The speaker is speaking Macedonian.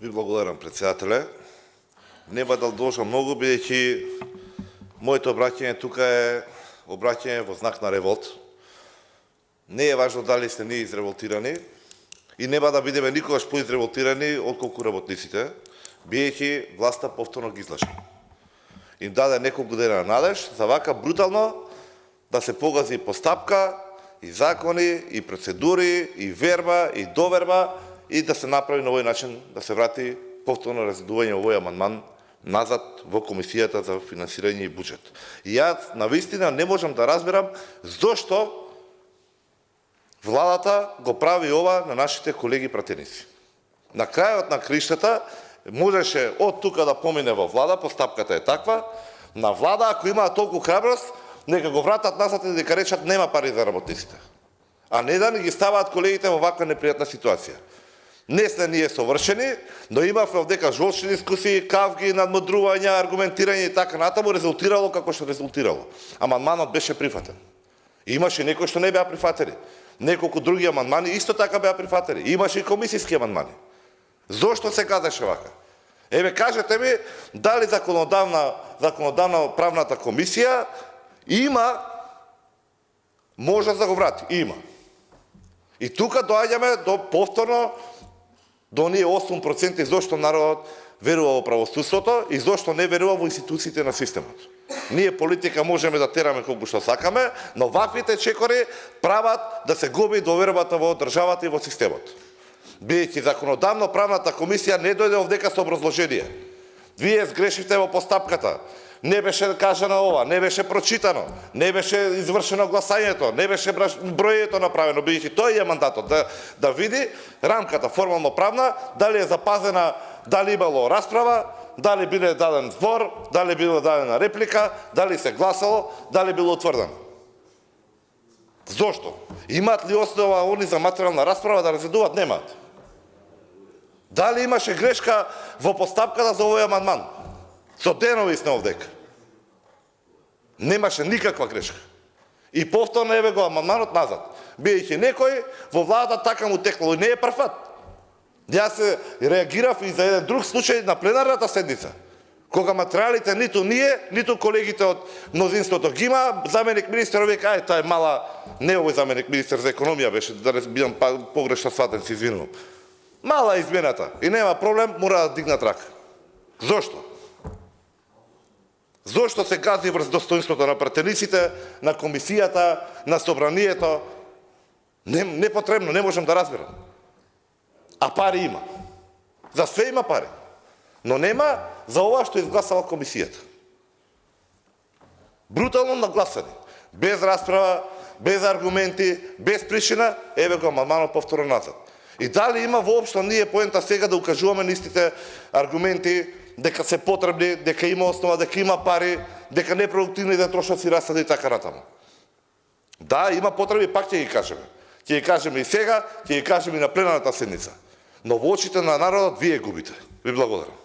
Ви благодарам, председателе. Нема да должам многу, бидејќи моето обраќање тука е обраќање во знак на револт. Не е важно дали сте ние изреволтирани и нема да бидеме никогаш поизреволтирани отколку работниците, бидејќи власта повторно ги излажа. Им даде неколку дена надеж за вака брутално да се погази постапка и закони, и процедури, и верба, и доверба и да се направи на овој начин да се врати повторно разгледување овој амандман назад во Комисијата за финансирање и буџет. И јас навистина не можам да разберам зошто владата го прави ова на нашите колеги пратеници. На крајот на криштата можеше од тука да помине во влада, постапката е таква, на влада ако имаат толку храброст, нека го вратат назад и дека речат нема пари за работниците. А не да не ги ставаат колегите во ваква непријатна ситуација. Не сме ние совршени, но имавме овдека жолчни дискусии, кавги, надмудрувања, аргументирање и така натаму, резултирало како што резултирало. Амандманот беше прифатен. Имаше некои што не беа прифатени. Неколку други амандмани исто така беа прифатени. Имаше и комисиски амандмани. Зошто се казаше вака? Еве кажете ми дали законодавна правната комисија има можност да го врати? Има. И тука доаѓаме до повторно до оние 8% зошто народот верува во правосудството и зошто не верува во институциите на системот. Ние политика можеме да тераме колку што сакаме, но ваквите чекори прават да се губи довербата во државата и во системот. Бидејќи законодавно правната комисија не дојде овдека со образложение. Вие сгрешивте во постапката. Не беше кажано ова, не беше прочитано, не беше извршено гласањето, не беше броењето направено, бидејќи тој е мандатот да види рамката формално правна, дали е запазена, дали имало расправа, дали биле даден збор, дали било дадена реплика, дали се гласало, дали било утврдено. Зошто? Имаат ли основа они за материјална расправа да разгледуваат? Немаат. Дали имаше грешка во постапката за овој амандман? Со денови сме овдека. Немаше никаква грешка. И повторно еве го амандманот назад. Бидејќи некој во владата така му текло и не е прв пат. Јас се реагирав и за еден друг случај на пленарната седница, кога материјалите ниту ние, ниту колегите од мнозинството ги има, заменик министерот вика, ај, таа е мала, не овој заменик министер за економија беше, да не бидам погрешно сватен, се извинувам. Мала измената и нема проблем, мора да дигнат рака. Зошто? Зошто се гази врз достоинството на пратениците, на комисијата, на собранието? Непотребно, не можам да разберам. А пари има. За све има пари. Но нема за ова што изгласала комисијата. Брутално нагласани. Без расправа, без аргументи, без причина, еве го амандманот повторно назад. И дали има воопшто ние поента сега да укажуваме на истите аргументи, дека се потребни, дека има основа, дека има пари, дека непродуктивните трошоци растат и така натаму. Да, има потреби, пак ќе ги кажеме. Ќе ги кажеме и сега, ќе ги кажеме и на пленарната седница. Но во очите на народот вие губите. Ви благодарам.